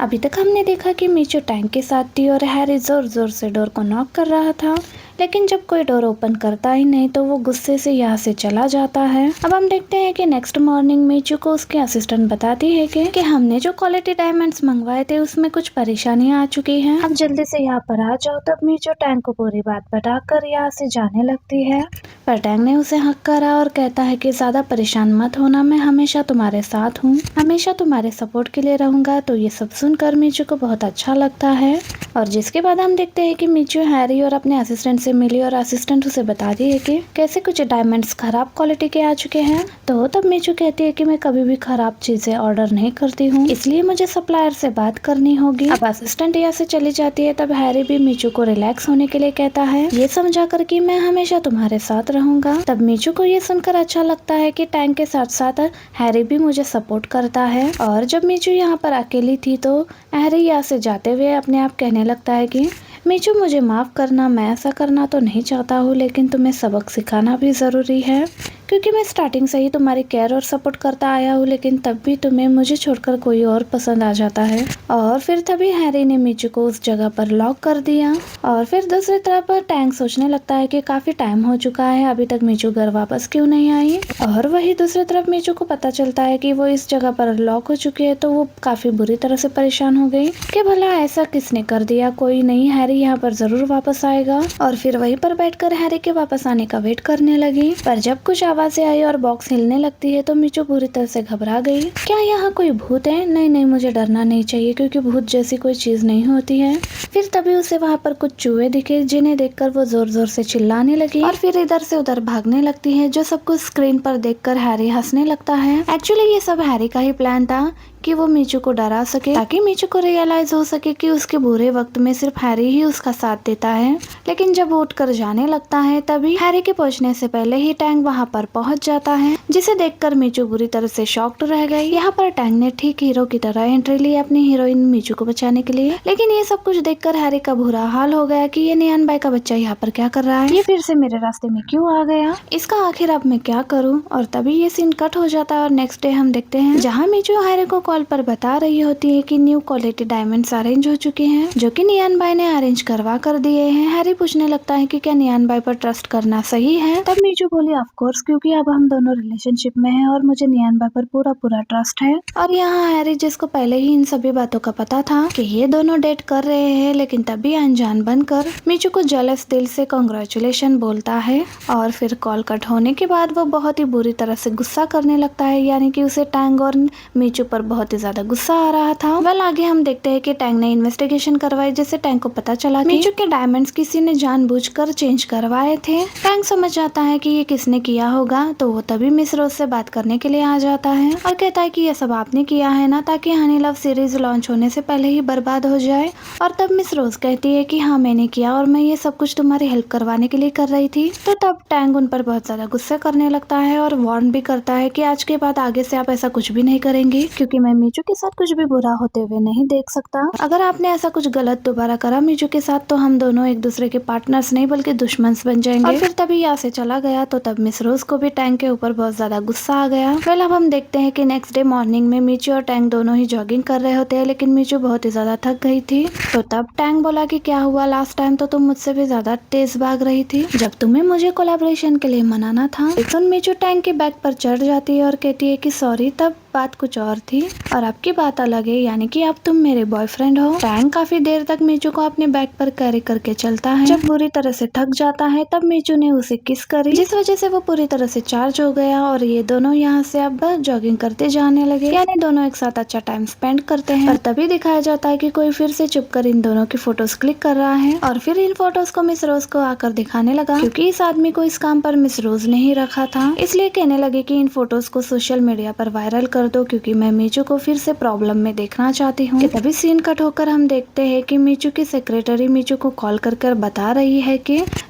अभी तक हमने देखा कि मीचू टैंक के साथ थी और हैरी जोर जोर से डोर को नॉक कर रहा था, लेकिन जब कोई डोर ओपन करता ही नहीं तो वो गुस्से से यहाँ से चला जाता है। अब हम देखते हैं कि नेक्स्ट मॉर्निंग मीचू को उसके असिस्टेंट बताती है कि हमने जो क्वालिटी डायमंड्स मंगवाए थे उसमें कुछ परेशानियां आ चुकी हैं। अब जल्दी से यहाँ पर आ जाओ। तब मीचू टैंक को पूरी बात बताकर यहाँ से जाने लगती है, पर टैंक ने उसे हक करा और कहता है कि ज्यादा परेशान मत होना, मैं हमेशा तुम्हारे साथ हूँ, हमेशा तुम्हारे सपोर्ट के लिए रहूंगा। तो ये सब सुनकर मीचू को बहुत अच्छा लगता है और जिसके बाद हम देखते हैं कि मीचू हैरी और अपने असिस्टेंट से मिली और असिस्टेंट उसे बताती है कि कैसे कुछ डायमंड्स खराब क्वालिटी के आ चुके हैं। तो तब मीचू कहती है कि मैं कभी भी खराब चीजें ऑर्डर नहीं करती हूँ, इसलिए मुझे सप्लायर से बात करनी होगी। अब असिस्टेंट यहाँ से चली जाती है। तब हैरी भी मीचू को रिलैक्स होने के लिए कहता है, ये समझा कर कि मैं हमेशा तुम्हारे साथ रहूंगा। तब मीचू को ये सुनकर अच्छा लगता है कि टैंक के साथ साथ हैरी भी मुझे सपोर्ट करता है। और जब मीचू यहाँ पर अकेली थी तो हैरी यहाँ से जाते हुए अपने आप कहने लगता है कि मीचू मुझे माफ करना, मैं ऐसा करना तो नहीं चाहता हूँ, लेकिन तुम्हें सबक सिखाना भी जरूरी है, क्योंकि मैं स्टार्टिंग से ही तुम्हारी केयर और सपोर्ट करता आया हूँ, लेकिन तब भी तुम्हें मुझे छोड़कर कोई और पसंद आ जाता है। और फिर तभी हैरी ने मीचू को उस जगह पर लॉक कर दिया। और फिर दूसरी तरफ टैंक सोचने लगता है कि काफी टाइम हो चुका है, अभी तक मीचू घर वापस क्यों नहीं आई। और वही दूसरी तरफ मीचू को पता चलता है कि वो इस जगह पर लॉक हो चुकी है, तो वो काफी बुरी तरह से परेशान हो गई कि भला ऐसा किसने कर दिया, कोई नहीं, हैरी यहाँ पर जरूर वापस आएगा। और फिर वहीं पर बैठकर हैरी के वापस आने का वेट करने लगी, पर जब कुछ आवाजें आई और बॉक्स हिलने लगती है तो मीचू पूरी तरह से घबरा गई। क्या यहाँ कोई भूत है? नहीं नहीं, मुझे डरना नहीं चाहिए, क्योंकि भूत जैसी कोई चीज नहीं होती है। फिर तभी उसे वहाँ पर कुछ चूहे दिखे, जिन्हें देखकर वो जोर जोर से चिल्लाने लगी और फिर इधर से उधर भागने लगती है, जो सब कुछ स्क्रीन पर देखकर हैरी हंसने लगता है। एक्चुअली ये सब हैरी का ही प्लान था कि वो मीचू को डरा सके, ताकि मीचू को रियलाइज हो सके कि उसके बुरे वक्त में सिर्फ हैरी ही उसका साथ देता है। लेकिन जब वो उठकर जाने लगता है तभी हैरी के पहुंचने से पहले ही टैंक वहां पर पहुंच जाता है, जिसे देखकर मीचू बुरी तरह से शॉक्ड रह गई। यहाँ पर टैंक ने ठीक हीरो की तरह एंट्री ली अपनी हीरोइन मीचू को बचाने के लिए, लेकिन ये सब कुछ देखकर हैरी का बुरा हाल हो गया कि ये नियान बाई का बच्चा यहाँ पर क्या कर रहा है, ये फिर से मेरे रास्ते में क्यों आ गया, इसका आखिर अब मैं क्या करूँ। और तभी ये सीन कट हो जाता है और नेक्स्ट डे हम देखते हैं जहाँ मीचू हैरी को कॉल पर बता रही होती है कि न्यू क्वालिटी डायमंड्स अरेंज हो चुके हैं, जो कि नियान बाई ने अरेंज करवा कर दिए हैं। हैरी पूछने लगता है कि क्या नियान बाई पर ट्रस्ट करना सही है। तब मीचू बोली, ऑफ कोर्स, क्योंकि अब हम दोनों रिलेशनशिप में हैं और मुझे नियान बाई पर पूरा पूरा ट्रस्ट है। और यहाँ हैरी, जिसको पहले ही इन सभी बातों का पता था कि ये दोनों डेट कर रहे हैं, लेकिन तभी अनजान बनकर मीचू को जेलस दिल से कांग्रेचुलेशन बोलता है। और फिर कॉल कट होने के बाद वो बहुत ही बुरी तरह से गुस्सा करने लगता है, यानी कि उसे टैंग और मीचू पर बहुत ही ज्यादा गुस्सा आ रहा था। वेल, आगे हम देखते हैं कि टैंग ने इन्वेस्टिगेशन करवाई, जिससे टैंग को पता चला कि मीचू के डायमंड्स किसी ने जानबूझकर चेंज करवाए थे। टैंग समझ जाता है कि ये किसने किया होगा, तो वो तभी मिस रोज से बात करने के लिए आ जाता है और कहता है कि ये सब आपने किया है ना, ताकि हनी लव सीरीज लॉन्च होने से पहले ही बर्बाद हो जाए। और तब मिस रोज कहती है कि हाँ, मैंने किया और मैं ये सब कुछ तुम्हारी हेल्प करवाने के लिए कर रही थी। तो तब टैंग उन पर बहुत ज्यादा गुस्सा करने लगता है और वार्न भी करता है कि आज के बाद आगे से आप ऐसा कुछ भी नहीं करेंगे, क्योंकि मैं मीचू के साथ कुछ भी बुरा होते हुए नहीं देख सकता। अगर आपने ऐसा कुछ गलत दोबारा करा मीचू के साथ, तो हम दोनों एक दूसरे के पार्टनर्स नहीं बल्कि दुश्मन बन जाएंगे। और फिर तभी यहाँ से चला गया। तो तब मिस रोज को भी टैंक के ऊपर बहुत ज्यादा गुस्सा आ गया। फिर अब हम देखते हैं कि नेक्स्ट डे मॉर्निंग में मीचू और टैंक दोनों ही जॉगिंग कर रहे होते हैं, लेकिन मीचू बहुत ही ज्यादा थक गई थी। तो तब टैंक बोला कि क्या हुआ, लास्ट टाइम तो तुम मुझसे भी ज्यादा तेज भाग रही थी जब तुम्हें मुझे कोलैबोरेशन के लिए मनाना था। लेकिन मीचू टैंक के बैग पर चढ़ जाती है और कहती है कि सॉरी, तब बात कुछ और थी और अब की बात अलग है, यानी कि अब तुम मेरे बॉयफ्रेंड हो। टैंक काफी देर तक मीचू को अपने बैग पर कैरी करके चलता है। जब बुरी तरह से थक जाता है तब मीचू ने उसे किस करी, जिस वजह से वो पूरी तरह से चार्ज हो गया और ये दोनों यहाँ से अब जॉगिंग करते जाने लगे, यानी दोनों एक साथ अच्छा टाइम स्पेंड करते हैं। पर तभी दिखाया जाता है कि कोई फिर से चुप कर इन दोनों की फोटोज क्लिक कर रहा है और फिर इन फोटोज को मिस रोज को आकर दिखाने लगा, क्योंकि इस आदमी को इस काम पर मिस रोज ने ही रखा था। इसलिए कहने लगे कि इन फोटोज को सोशल मीडिया पर वायरल कर दो, क्योंकि मैं मीचू को फिर से प्रॉब्लम में देखना चाहती हूँ। तभी सीन कट होकर हम देखते हैं कि मीचू की सेक्रेटरी मीचू को कॉल कर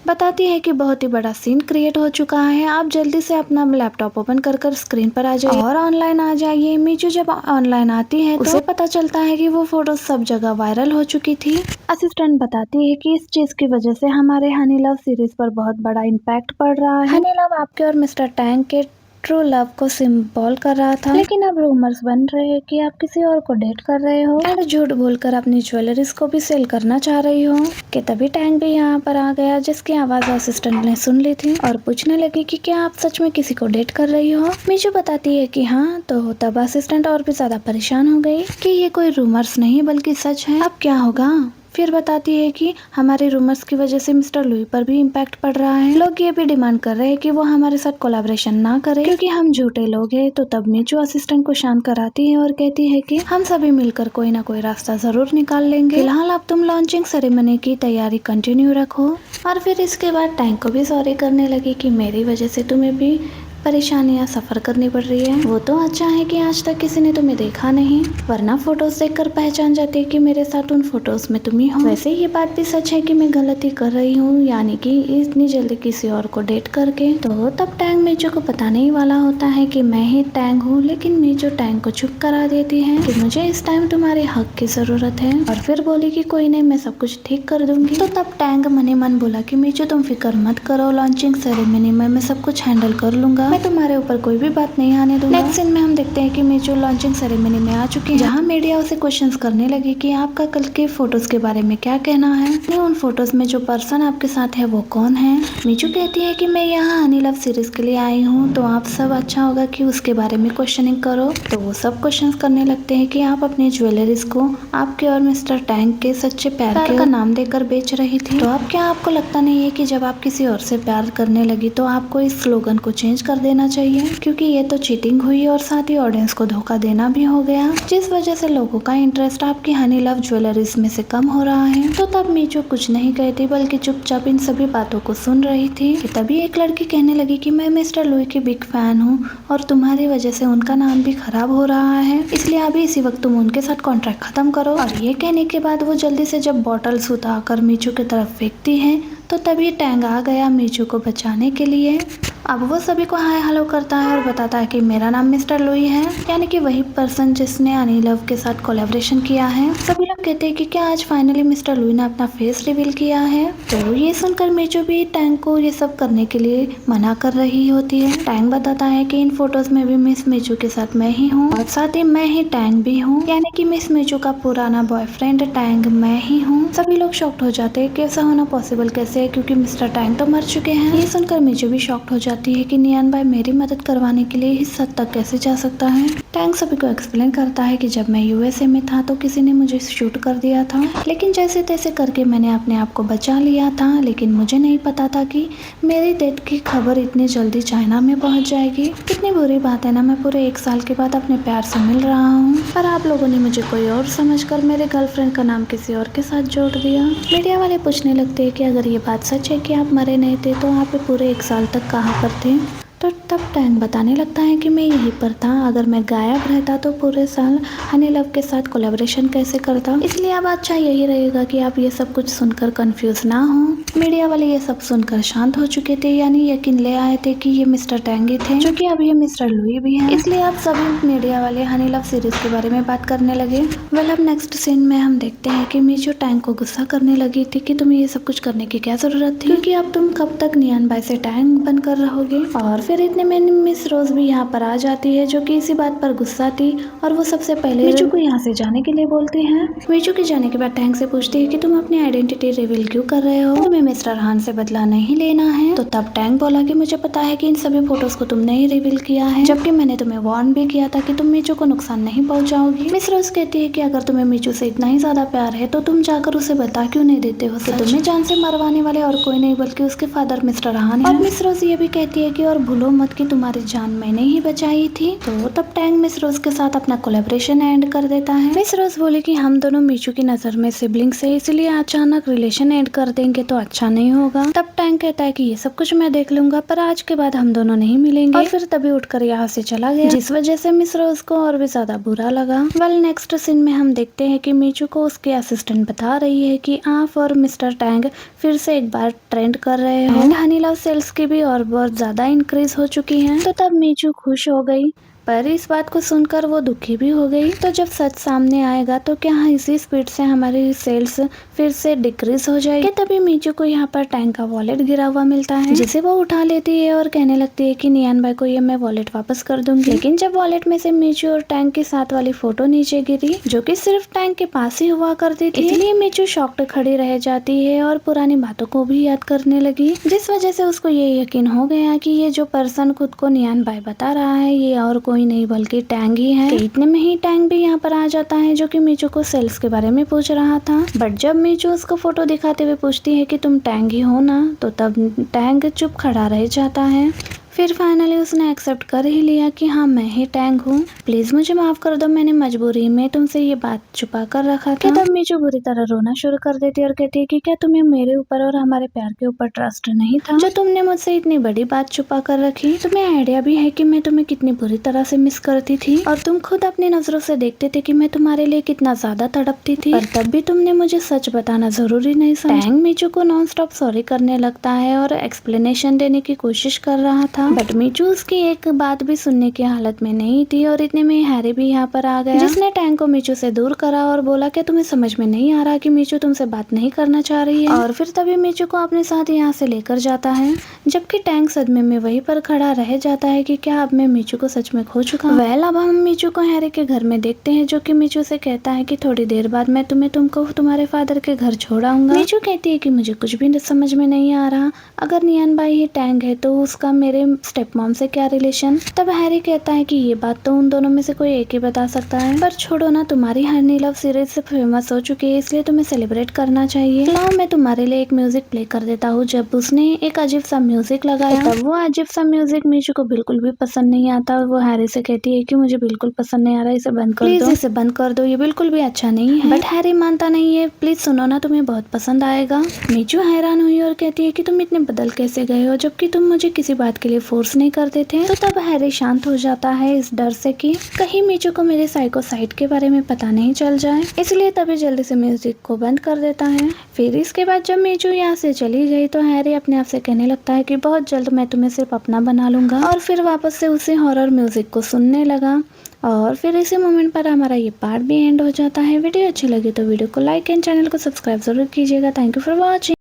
बताती है कि बहुत ही बड़ा सीन क्रिएट हो चुका है, आप जल्दी से अपना लैपटॉप ओपन कर स्क्रीन पर आ जाइए और ऑनलाइन आ जाइए। मीचू जब ऑनलाइन आती है तो उसे पता चलता है कि वो फोटो सब जगह वायरल हो चुकी थी। असिस्टेंट बताती है कि इस चीज की वजह से हमारे हनी लव सीरीज पर बहुत बड़ा इम्पैक्ट पड़ रहा है। हनी लव आपके और मिस्टर टैंक के ट्रू लव को सिंबल कर रहा था, लेकिन अब रूमर्स बन रहे हैं कि आप किसी और को डेट कर रहे हो और झूठ बोलकर अपनी ज्वेलरीज को भी सेल करना चाह रही हो। कि तभी टैंक भी यहाँ पर आ गया, जिसकी आवाज असिस्टेंट ने सुन ली थी और पूछने लगी कि क्या आप सच में किसी को डेट कर रही हो। मीचू बताती है कि हाँ, तो तब असिस्टेंट और भी ज्यादा परेशान हो गई कि ये कोई रूमर्स नहीं बल्कि सच है, अब क्या होगा। फिर बताती है कि हमारे रूमर्स की वजह से मिस्टर लुई पर भी इम्पैक्ट पड़ रहा है। लोग ये भी डिमांड कर रहे हैं कि वो हमारे साथ कोलैबोरेशन ना करे क्योंकि हम झूठे लोग हैं। तो तब मीचू असिस्टेंट को शांत कराती है और कहती है कि हम सभी मिलकर कोई ना कोई रास्ता जरूर निकाल लेंगे। फिलहाल अब तुम लॉन्चिंग सेरेमनी की तैयारी कंटिन्यू रखो। और फिर इसके बाद टैंक को भी सॉरी करने लगी कि मेरी वजह से तुम्हें भी परेशानियां सफर करनी पड़ रही है। वो तो अच्छा है कि आज तक किसी ने तुम्हें देखा नहीं, वरना फोटोज देखकर पहचान जाते कि मेरे साथ उन फोटोज में तुम ही हो। वैसे ये बात भी सच है कि मैं गलती कर रही हूँ, यानी कि इतनी जल्दी किसी और को डेट करके। तो तब टैंग मीचू को पता नहीं वाला होता है कि मैं ही टैंग हूँ, लेकिन मीचू टैंग को चुप करा देती है कि मुझे इस टाइम तुम्हारे हक की जरूरत है। और फिर बोली कि कोई नहीं, मैं सब कुछ ठीक कर दूंगी। तो तब टैंग मन ही मन बोला कि मीचू तुम फिक्र मत करो, लॉन्चिंग सेरेमनी में मैं सब कुछ हैंडल कर लूंगा, मैं तुम्हारे ऊपर कोई भी बात नहीं आने दूंगा। नेक्स्ट सीन में हम देखते हैं कि मीचू लॉन्चिंग सेरेमनी में आ चुकी है, जहाँ मीडिया उसे क्वेश्चंस करने लगी कि आपका कल के फोटोज के बारे में क्या कहना है, उन फोटोज में जो पर्सन आपके साथ है वो कौन है। मीचू कहती है कि मैं यहाँ हनी लव सीरीज के लिए आई हूँ, तो आप सब अच्छा होगा कि उसके बारे में क्वेश्चनिंग करो। तो वो सब क्वेश्चंस करने लगते हैं कि आप अपनी ज्वेलरीज को आपके और मिस्टर टैंक के सच्चे प्यार का नाम देकर बेच रही थी। तो अब क्या आपको लगता नहीं है कि जब आप किसी और से प्यार करने लगी तो आपको इस स्लोगन को चेंज कर देना चाहिए, क्योंकि ये तो चीटिंग हुई और साथ ही ऑडियंस को धोखा देना भी हो गया, जिस वजह से लोगों का इंटरेस्ट आपकी हनी लव ज्वेलरीज में से कम हो रहा है। तो तब मीचू कुछ नहीं कहती बल्कि चुपचाप इन सभी बातों को सुन रही थी कि तभी एक लड़की कहने लगी कि मैं मिस्टर लुई की बिग फैन हूँ और तुम्हारी वजह से उनका नाम भी खराब हो रहा है, इसलिए अभी इसी वक्त तुम उनके साथ कॉन्ट्रैक्ट खत्म करो। और ये कहने के बाद वो जल्दी से जब बॉटल्स उतारकर मीचू की तरफ फेंकती है, तो तभी टैंग आ गया मीचू को बचाने के लिए। अब वो सभी को हाय हेलो करता है और बताता है कि मेरा नाम मिस्टर लुई है, यानी कि वही पर्सन जिसने हनी लव के साथ कोलैबोरेशन किया है। सभी लोग कहते हैं कि क्या आज फाइनली मिस्टर लुई ने अपना फेस रिवील किया है। तो ये सुनकर मीचू भी टैंग को ये सब करने के लिए मना कर रही होती है। टैंग बताता है कि इन फोटोज में भी मिस मीचू के साथ मैं ही हूँ और साथ ही मैं ही टैंग भी हूँ, यानी कि मिस मीचू का पुराना बॉयफ्रेंड टैंग मैं ही हूँ। सभी लोग शॉक्ड हो जाते हैं कि ऐसा होना पॉसिबल कैसे है, क्योंकि मिस्टर टैंग तो मर चुके हैं। ये सुनकर मीचू भी शॉक्ड हो जाती है कि नियान भाई मेरी मदद करवाने के लिए इस हद तक कैसे जा सकता है। टैंग सभी को एक्सप्लेन करता है कि जब मैं यूएसए में था तो किसी ने मुझे शूट कर दिया था, लेकिन जैसे तैसे करके मैंने अपने आप को बचा लिया था, लेकिन मुझे नहीं पता था कि मेरी डेथ की खबर इतनी जल्दी चाइना में पहुंच जाएगी। कितनी बुरी बात है ना, मैं पूरे 1 साल के बाद अपने प्यार से मिल रहा हूँ, पर आप लोगों ने मुझे कोई और समझकर मेरे गर्लफ्रेंड का नाम किसी और के साथ जोड़ दिया। मीडिया वाले पूछने लगते हैं कि अगर ये बात सच है कि आप मरे नहीं थे तो आप पूरे 1 साल तक कहाँ पर थे। तो तब टैंग बताने लगता है कि मैं यहीं पर था, अगर मैं गायब रहता तो पूरे साल हनी लव के साथ कोलैबोरेशन कैसे करता, इसलिए अब अच्छा यही रहेगा कि आप ये सब कुछ सुनकर कंफ्यूज ना हो। मीडिया वाले ये सब सुनकर शांत हो चुके थे, यानी यकीन ले आए थे कि ये मिस्टर टैंग ही थे, जो कि अब ये मिस्टर लुई भी हैं। इसलिए अब सभी मीडिया वाले हनी लव सीरीज के बारे में बात करने लगे। वेल, अब नेक्स्ट सीन में हम देखते हैं कि मीचू टैंग को गुस्सा करने लगी थी कि तुम्हें ये सब कुछ करने की क्या जरूरत थी, क्योंकि अब तुम कब तक नियान बाई से टैंग बनकर रहोगे। और फिर इतने में मिस रोज भी यहाँ पर आ जाती है, जो कि इसी बात पर गुस्सा थी और वो सबसे पहले मीचू को यहाँ से जाने के लिए बोलती है। मीचू के जाने के बाद टैंग से पूछती है कि तुम अपनी आइडेंटिटी रिवील क्यों कर रहे हो, तुम्हें मिस्टर हान से बदला नहीं लेना है। तो तब टैंग बोला कि मुझे पता है कि इन सभी फोटोज को तुमने ही रिवील किया है, जबकि मैंने तुम्हें वार्न भी किया था कि तुम मीचू को नुकसान नहीं पहुंचाओगी। मिस रोज कहती है कि अगर तुम्हें मीचू से इतना ही ज्यादा प्यार है तो तुम जाकर उसे बता क्यों नहीं देते हो कि तुम्हें जान से मरवाने वाले और कोई नहीं बल्कि उसके फादर मिस्टर हान है। और मिस रोज ये भी कहती है कि और भूलो मत कि तुम्हारी जान मैंने ही बचाई थी। तो तब टैंग मिस रोज के साथ अपना कोलैबोरेशन एंड कर देता है। मिस रोज बोली कि हम दोनों मीचू की नजर में सिबलिंग्स है, इसलिए अचानक रिलेशन एंड कर देंगे तो अच्छा नहीं होगा। तब टैंग कहता है कि ये सब कुछ मैं देख लूंगा, पर आज के बाद हम दोनों नहीं मिलेंगे। और फिर तभी उठकर यहाँ से चला गया, जिस वजह से मिस रोज को और भी ज्यादा बुरा लगा। वेल, नेक्स्ट सीन में हम देखते हैं कि मीचू को उसके असिस्टेंट बता रही है कि आप और मिस्टर टैंग फिर से एक बार ट्रेंड कर रहे हो, हनी लव सेल्स की भी और बहुत ज्यादा इंक्रीज हो चुकी है। तो तब मीचू खुश हो गई, पर इस बात को सुनकर वो दुखी भी हो गई। तो जब सच सामने आएगा तो क्या इसी स्पीड से हमारी सेल्स फिर से डिक्रीज हो जाएगी? तभी मीचू को यहाँ पर टैंक का वॉलेट गिरा हुआ मिलता है, जिसे वो उठा लेती है और कहने लगती है कि नियान भाई को ये मैं वॉलेट वापस कर दूंगी। लेकिन जब वॉलेट में से मीचू और टैंक के साथ वाली फोटो नीचे गिरी, जो कि सिर्फ टैंक के पास ही हुआ करती थी, इसलिए मीचू शॉक्ड खड़ी रह जाती है और पुरानी बातों को भी याद करने लगी, जिस वजह से उसको ये यकीन हो गया कि ये जो पर्सन खुद को नियान भाई बता रहा है ये और कोई नहीं बल्कि टैंग ही है। इतने में ही टैंग भी यहाँ पर आ जाता है, जो कि मीचू को सेल्स के बारे में पूछ रहा था। बट जब मीचू उसको फोटो दिखाते हुए पूछती है कि तुम टैंग ही हो ना, तो तब टैंग चुप खड़ा रह जाता है। फिर फाइनली उसने एक्सेप्ट कर ही लिया कि हाँ मैं ही टैंग हूँ, प्लीज मुझे माफ कर दो, मैंने मजबूरी में तुमसे ये बात छुपा कर रखा था। तब मीचू बुरी तरह रोना शुरू कर देती और कहती है कि क्या तुम्हें मेरे ऊपर और हमारे प्यार के ऊपर ट्रस्ट नहीं था, जो तुमने मुझसे इतनी बड़ी बात छुपा कर रखी? तुम्हें आइडिया भी है कि मैं तुम्हें कितनी बुरी तरह से मिस करती थी, और तुम खुद अपनी नजरों से देखते थे कि मैं तुम्हारे लिए कितना ज्यादा तड़पती थी, पर तब भी तुमने मुझे सच बताना जरूरी नहीं समझा। टैंग मीचू को नॉन स्टॉप सॉरी करने लगता है और एक्सप्लेनेशन देने की कोशिश कर रहा था, बट मीचू उसकी एक बात भी सुनने की हालत में नहीं थी। और इतने में हैरी भी यहाँ पर आ गया, जिसने टैंग को मीचू से दूर करा और बोला कि तुम्हें समझ में नहीं आ रहा कि मीचू तुमसे बात नहीं करना चाह रही है, और फिर तभी मीचू को अपने साथ यहाँ से लेकर जाता है, जबकि टैंग सदमे में वहीं पर खड़ा रह जाता है कि क्या अब मैं मीचू को सच में खो चुका हूँ। वेल अब हम मीचू को हैरी के घर में देखते हैं, जो कि मीचू से कहता है कि थोड़ी देर बाद मैं तुमको तुम्हारे फादर के घर छोड़ आऊंगा। मीचू कहती है कि मुझे कुछ भी समझ में नहीं आ रहा, अगर नियान भाई ही टैंग है तो उसका मेरे स्टेप मॉम से क्या रिलेशन? तब हैरी कहता है कि ये बात तो उन दोनों में से कोई एक ही बता सकता है, पर छोड़ो ना, तुम्हारी हनी लव सीरीज से फेमस हो चुकी है, इसलिए तुम्हें सेलिब्रेट करना चाहिए। लाओ मैं तुम्हारे लिए एक म्यूजिक प्ले कर देता हूँ। जब उसने एक अजीब सा म्यूजिक लगाया, तब वो अजीब सा म्यूजिक मीचू को बिल्कुल भी पसंद नहीं आता। वो हैरी से कहती है कि मुझे बिल्कुल पसंद नहीं आ रहा, इसे बंद कर दो, प्लीज इसे बंद कर दो, ये बिल्कुल भी अच्छा नहीं है। बट हैरी मानता नहीं है, प्लीज सुनो ना, तुम्हें बहुत पसंद आएगा। मीचू हैरान हुई और कहती है कि तुम इतने बदल कैसे गए हो, जबकि तुम मुझे किसी बात के लिए फोर्स नहीं करते थे। तो तब हैरी शांत हो जाता है इस डर से कि कहीं मीचू को मेरे साइको साइड के बारे में पता नहीं चल जाए, इसलिए तभी जल्दी से म्यूजिक को बंद कर देता है। फिर इसके बाद जब मीचू यहाँ से चली गई तो हैरी अपने आप से कहने लगता है कि बहुत जल्द मैं तुम्हें सिर्फ अपना बना लूंगा, और फिर वापस से उसी हॉरर म्यूजिक को सुनने लगा। और फिर इसी मोमेंट पर हमारा ये पार्ट भी एंड हो जाता है। वीडियो अच्छी लगी तो वीडियो को लाइक एंड चैनल को सब्सक्राइब जरूर कीजिएगा। Thank you for watching.